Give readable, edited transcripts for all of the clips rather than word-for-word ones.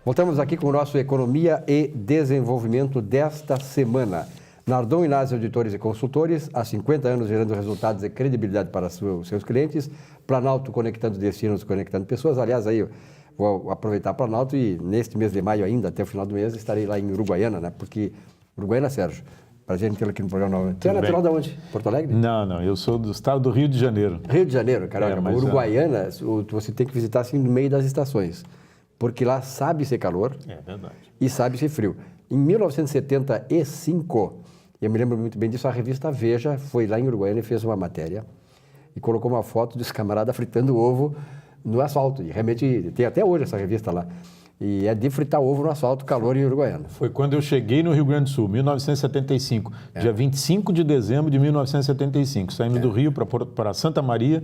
Voltamos aqui com o nosso Economia e Desenvolvimento desta semana. Nardon Inácio Auditores e Consultores, há 50 anos gerando resultados e credibilidade para seus clientes. Planalto conectando destinos, conectando pessoas. Aliás, aí vou aproveitar Planalto e neste mês de maio ainda, até o final do mês, estarei lá em Uruguaiana, né? Porque Uruguaiana, Sérgio, prazer em tê-lo aqui no programa novamente. Você é natural de onde? Porto Alegre? Não, eu sou do estado do Rio de Janeiro. Rio de Janeiro, cara. Uruguaiana, você tem que visitar assim no meio das estações, porque lá sabe ser calor e sabe ser frio. Em 1975, eu me lembro muito bem disso, a revista Veja foi lá em Uruguaiana e fez uma matéria e colocou uma foto dos camaradas fritando ovo no asfalto. E realmente tem até hoje essa revista lá. E é de fritar ovo no asfalto, calor em Uruguaiana. Foi quando eu cheguei no Rio Grande do Sul, 1975, dia 25 de dezembro de 1975, saindo do Rio para Santa Maria.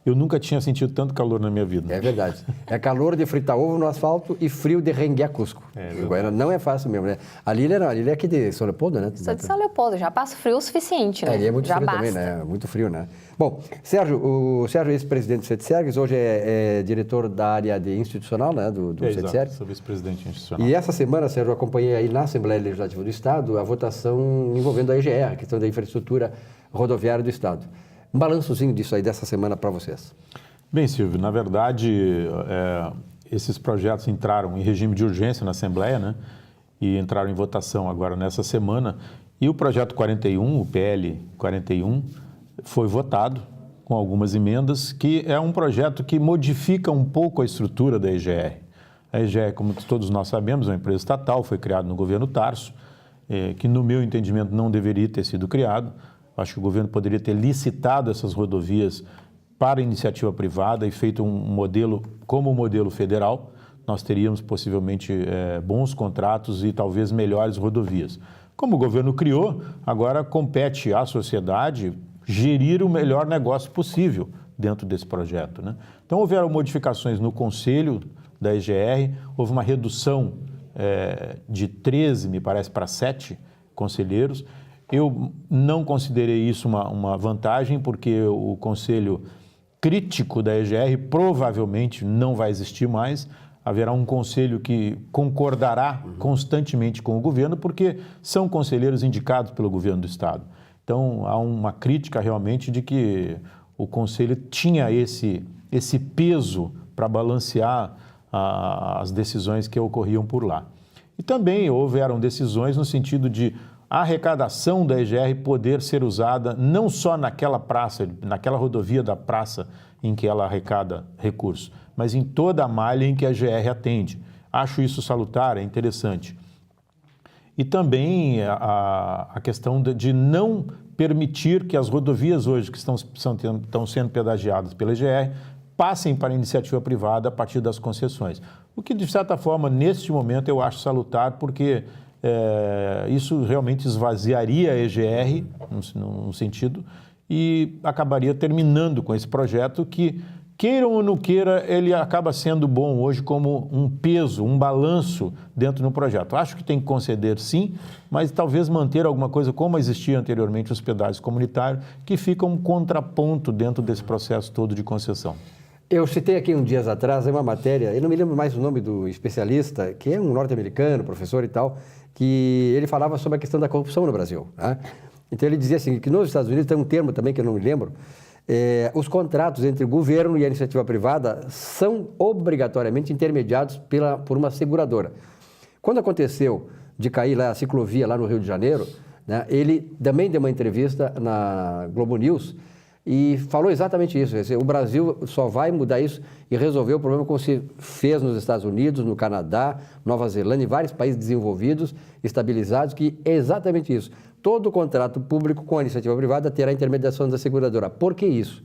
Eu nunca tinha sentido tanto calor na minha vida. É verdade. É calor de fritar ovo no asfalto e frio de renguear Cusco. Uruguaiana não é fácil mesmo, né? A Lília é aqui de São Leopoldo, né? Sou de São Leopoldo, já passo frio o suficiente, né? Ali é muito já frio basta. também, né? Muito frio, né? Bom, Sérgio, o Sérgio é ex-presidente do CETSERGS, hoje é diretor da área de institucional, né? Do CETSERGS. Exato, sou vice-presidente institucional. E essa semana, Sérgio, eu acompanhei aí na Assembleia Legislativa do Estado a votação envolvendo a EGR, a questão da infraestrutura rodoviária do Estado. Um balançozinho disso aí, dessa semana para vocês. Bem, Silvio, na verdade, esses projetos entraram em regime de urgência na Assembleia, né? E entraram em votação agora nessa semana. E o projeto 41, o PL 41, foi votado com algumas emendas, que é um projeto que modifica um pouco a estrutura da EGR. A EGR, como todos nós sabemos, é uma empresa estatal, foi criada no governo Tarso, que no meu entendimento não deveria ter sido criado. Acho que o governo poderia ter licitado essas rodovias para iniciativa privada e feito um modelo como o modelo federal, nós teríamos possivelmente bons contratos e talvez melhores rodovias. Como o governo criou, agora compete à sociedade gerir o melhor negócio possível dentro desse projeto, né? Então, houveram modificações no conselho da EGR, houve uma redução de 13, me parece, para 7 conselheiros. Eu não considerei isso uma vantagem, porque o conselho crítico da EGR provavelmente não vai existir mais. Haverá um conselho que concordará constantemente com o governo, porque são conselheiros indicados pelo governo do Estado. Então, há uma crítica realmente de que o conselho tinha esse peso para balancear as decisões que ocorriam por lá. E também houveram decisões no sentido de a arrecadação da EGR poder ser usada não só naquela praça, naquela rodovia da praça em que ela arrecada recursos, mas em toda a malha em que a EGR atende. Acho isso salutar, é interessante. E também a questão de não permitir que as rodovias hoje que estão sendo pedagiadas pela EGR passem para a iniciativa privada a partir das concessões. O que, de certa forma, neste momento eu acho salutar, porque isso realmente esvaziaria a EGR, num sentido, e acabaria terminando com esse projeto que, queiram ou não queira, ele acaba sendo bom hoje como um peso, um balanço dentro do projeto. Acho que tem que conceder sim, mas talvez manter alguma coisa como existia anteriormente os pedágios comunitários, que fica um contraponto dentro desse processo todo de concessão. Eu citei aqui uns dias atrás uma matéria, eu não me lembro mais o nome do especialista, que é um norte-americano, professor e tal, que ele falava sobre a questão da corrupção no Brasil, né? Então ele dizia assim, que nos Estados Unidos tem um termo também que eu não me lembro, os contratos entre o governo e a iniciativa privada são obrigatoriamente intermediados por uma seguradora. Quando aconteceu de cair lá a ciclovia lá no Rio de Janeiro, né, ele também deu uma entrevista na Globo News e falou exatamente isso. O Brasil só vai mudar isso e resolver o problema como se fez nos Estados Unidos, no Canadá, Nova Zelândia e vários países desenvolvidos, estabilizados, que é exatamente isso. Todo contrato público com a iniciativa privada terá intermediação da seguradora. Por que isso?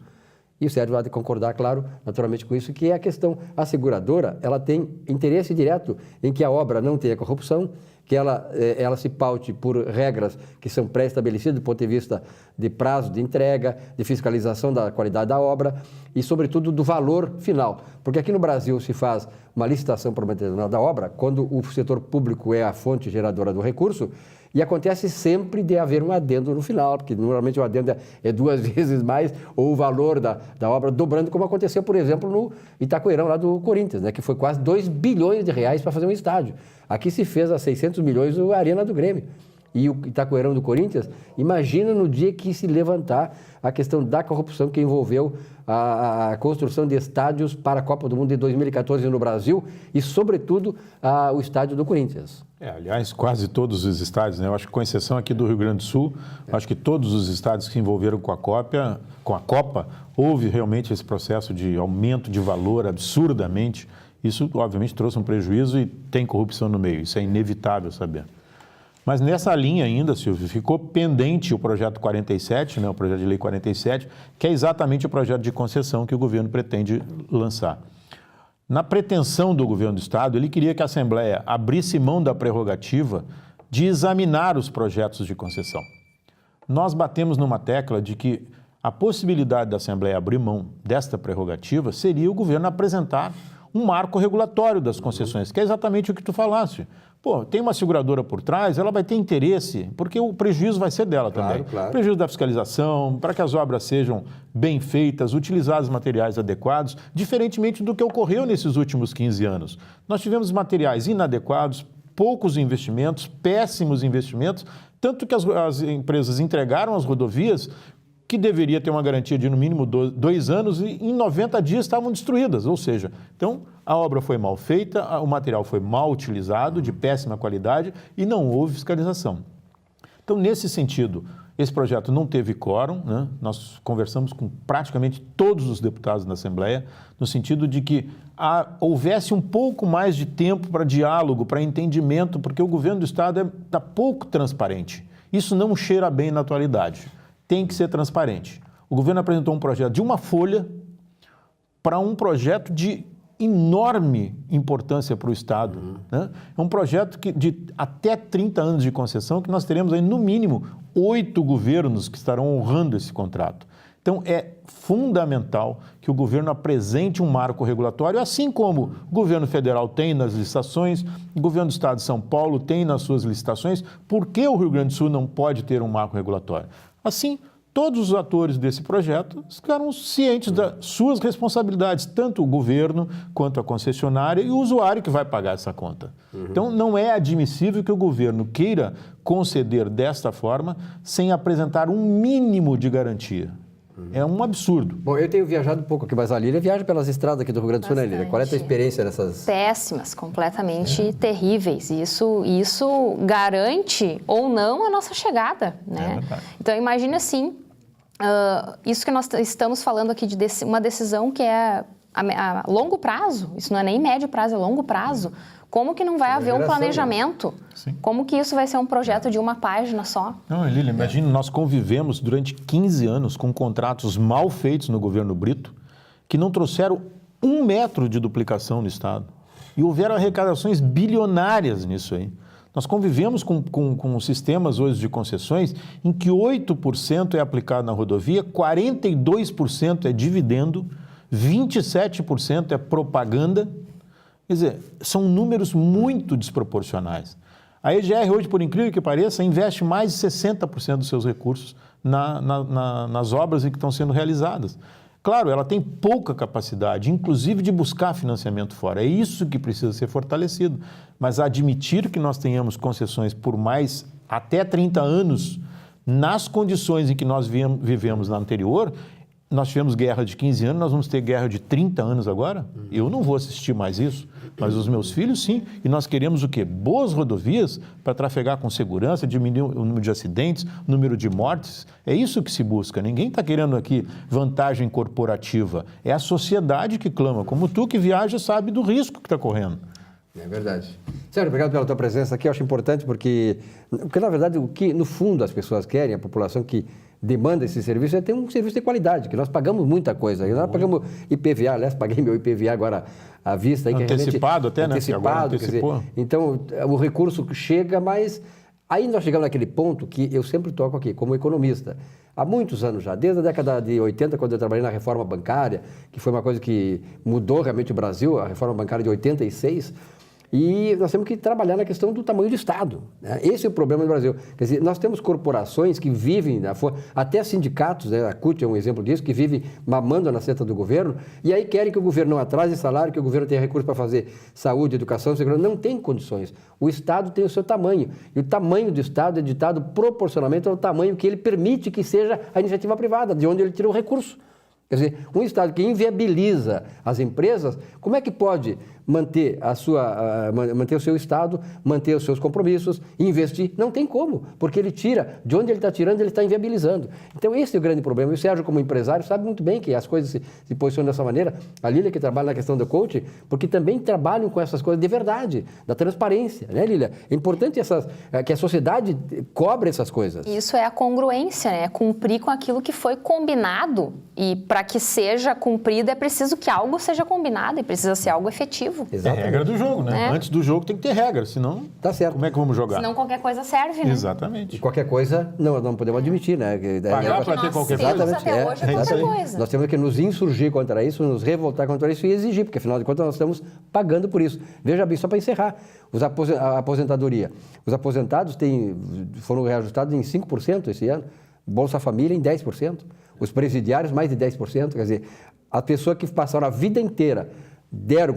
E o Sérgio vai concordar, claro, naturalmente com isso, que é a questão, a seguradora, ela tem interesse direto em que a obra não tenha corrupção, que ela se paute por regras que são pré-estabelecidas do ponto de vista de prazo de entrega, de fiscalização da qualidade da obra e, sobretudo, do valor final. Porque aqui no Brasil se faz uma licitação para uma determinada obra, quando o setor público é a fonte geradora do recurso, E acontece sempre de haver um adendo no final, porque normalmente o adendo é 2 vezes mais, ou o valor da obra dobrando, como aconteceu, por exemplo, no Itaquerão, lá do Corinthians, né, que foi quase 2 bilhões de reais para fazer um estádio. Aqui se fez a 600 milhões a Arena do Grêmio. E o Itaquerão do Corinthians, imagina no dia que se levantar a questão da corrupção que envolveu a construção de estádios para a Copa do Mundo de 2014 no Brasil e, sobretudo, o estádio do Corinthians. Aliás, quase todos os estádios, né? Eu acho que com exceção aqui do Rio Grande do Sul, acho que todos os estádios que se envolveram com a Copa, houve realmente esse processo de aumento de valor absurdamente. Isso, obviamente, trouxe um prejuízo e tem corrupção no meio, isso é inevitável saber. Mas nessa linha ainda, Silvio, ficou pendente o projeto 47, né, o projeto de lei 47, que é exatamente o projeto de concessão que o governo pretende lançar. Na pretensão do governo do Estado, ele queria que a Assembleia abrisse mão da prerrogativa de examinar os projetos de concessão. Nós batemos numa tecla de que a possibilidade da Assembleia abrir mão desta prerrogativa seria o governo apresentar um marco regulatório das concessões, que é exatamente o que tu falaste. Pô, tem uma seguradora por trás, ela vai ter interesse, porque o prejuízo vai ser dela também. Claro. Prejuízo da fiscalização, para que as obras sejam bem feitas, utilizados materiais adequados, diferentemente do que ocorreu nesses últimos 15 anos. Nós tivemos materiais inadequados, poucos investimentos, péssimos investimentos, tanto que as empresas entregaram as rodovias que deveria ter uma garantia de no mínimo 2 anos e em 90 dias estavam destruídas, ou seja, então a obra foi mal feita, o material foi mal utilizado, de péssima qualidade e não houve fiscalização. Então, nesse sentido, esse projeto não teve quórum, né? Nós conversamos com praticamente todos os deputados na Assembleia, no sentido de que houvesse um pouco mais de tempo para diálogo, para entendimento, porque o governo do Estado está pouco transparente. Isso não cheira bem na atualidade. Tem que ser transparente. O governo apresentou um projeto de uma folha para um projeto de enorme importância para o Estado. Né? É um projeto de até 30 anos de concessão, que nós teremos aí, no mínimo, 8 governos que estarão honrando esse contrato. Então, é fundamental que o governo apresente um marco regulatório, assim como o governo federal tem nas licitações, o governo do Estado de São Paulo tem nas suas licitações. Por que o Rio Grande do Sul não pode ter um marco regulatório? Assim, todos os atores desse projeto ficaram cientes das suas responsabilidades, tanto o governo quanto a concessionária e o usuário que vai pagar essa conta. Então, não é admissível que o governo queira conceder desta forma sem apresentar um mínimo de garantia. É um absurdo. Bom, eu tenho viajado um pouco aqui, mas a Lília viaja pelas estradas aqui do Rio Grande do Sul, né, Lília? Qual é a tua experiência nessas... Péssimas, completamente terríveis. Isso garante ou não a nossa chegada, né? Então, imagine assim, isso que nós estamos falando aqui de uma decisão que é a longo prazo, isso não é nem médio prazo, é longo prazo. Como que não vai haver um planejamento? Sim. Como que isso vai ser um projeto de uma página só? Não, Lília, imagina, nós convivemos durante 15 anos com contratos mal feitos no governo Brito, que não trouxeram 1 metro de duplicação no Estado. E houveram arrecadações bilionárias nisso aí. Nós convivemos com sistemas hoje de concessões em que 8% é aplicado na rodovia, 42% é dividendo, 27% é propaganda. Quer dizer, são números muito desproporcionais. A EGR hoje, por incrível que pareça, investe mais de 60% dos seus recursos nas obras que estão sendo realizadas. Claro, ela tem pouca capacidade, inclusive de buscar financiamento fora. É isso que precisa ser fortalecido. Mas admitir que nós tenhamos concessões por mais até 30 anos, nas condições em que nós vivemos na anterior, nós tivemos guerra de 15 anos, nós vamos ter guerra de 30 anos agora? Eu não vou assistir mais isso, mas os meus filhos sim. E nós queremos o quê? Boas rodovias para trafegar com segurança, diminuir o número de acidentes, o número de mortes. É isso que se busca. Ninguém está querendo aqui vantagem corporativa. É a sociedade que clama. Como tu que viaja sabe do risco que está correndo. É verdade. Sérgio, obrigado pela tua presença aqui. Eu acho importante porque na verdade, o que no fundo as pessoas querem, a população que demanda esse serviço é ter um serviço de qualidade, que nós pagamos muita coisa. Nós pagamos IPVA, aliás, paguei meu IPVA agora à vista. Aí, antecipado até, né? Antecipado, antecipou. Quer dizer, então, o recurso chega, mas aí nós chegamos naquele ponto que eu sempre toco aqui, como economista. Há muitos anos já, desde a década de 80, quando eu trabalhei na reforma bancária, que foi uma coisa que mudou realmente o Brasil, a reforma bancária de 86, E nós temos que trabalhar na questão do tamanho do Estado, né? Esse é o problema do Brasil. Quer dizer, nós temos corporações que vivem, até sindicatos, né? A CUT é um exemplo disso, que vivem mamando na seta do governo, e aí querem que o governo não atrase salário, que o governo tenha recursos para fazer saúde, educação, segurança. Não tem condições. O Estado tem o seu tamanho, e o tamanho do Estado é ditado proporcionalmente ao tamanho que ele permite que seja a iniciativa privada, de onde ele tira o recurso. Quer dizer, um Estado que inviabiliza as empresas, como é que pode manter manter o seu Estado, manter os seus compromissos, investir? Não tem como, porque ele tira, de onde ele está tirando, ele está inviabilizando. Então esse é o grande problema. E o Sérgio, como empresário, sabe muito bem que as coisas se posicionam dessa maneira. A Lília, que trabalha na questão do coaching, porque também trabalham com essas coisas de verdade, da transparência, né, Lília? É importante que a sociedade cobre essas coisas. Isso é a congruência, né? É cumprir com aquilo que foi combinado. E para que seja cumprido, é preciso que algo seja combinado e precisa ser algo efetivo. Exatamente. É regra do jogo, né? Antes do jogo tem que ter regra, senão tá certo. Como é que vamos jogar? Senão qualquer coisa serve, né? Exatamente. E qualquer coisa, não podemos admitir, né? Pagar para ter qualquer coisa. Até hoje é qualquer coisa. Nós temos que nos insurgir contra isso, nos revoltar contra isso e exigir, porque afinal de contas nós estamos pagando por isso. Veja bem, só para encerrar, a aposentadoria. Os aposentados foram reajustados em 5% esse ano, Bolsa Família em 10%, os presidiários mais de 10%, quer dizer, a pessoa que passaram a vida inteira,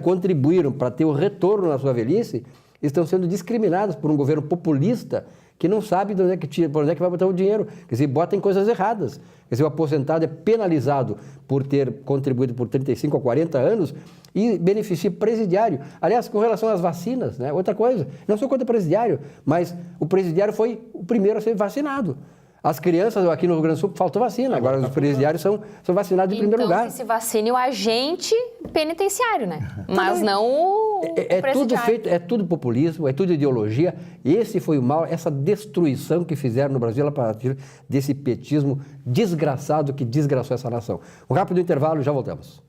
contribuíram para ter o retorno na sua velhice, estão sendo discriminados por um governo populista que não sabe por onde é que vai botar o dinheiro. Quer dizer, bota em coisas erradas. Quer dizer, o aposentado é penalizado por ter contribuído por 35 ou 40 anos e beneficia presidiário. Aliás, com relação às vacinas, né? Outra coisa, não sou contra presidiário, mas o presidiário foi o primeiro a ser vacinado. As crianças aqui no Rio Grande do Sul faltou vacina, agora os presidiários são vacinados em primeiro lugar. Então, que se vacine o agente penitenciário, né? Mas não o presidiário. É tudo populismo, é tudo ideologia. Esse foi o mal, essa destruição que fizeram no Brasil a partir desse petismo desgraçado que desgraçou essa nação. Um rápido intervalo e já voltamos.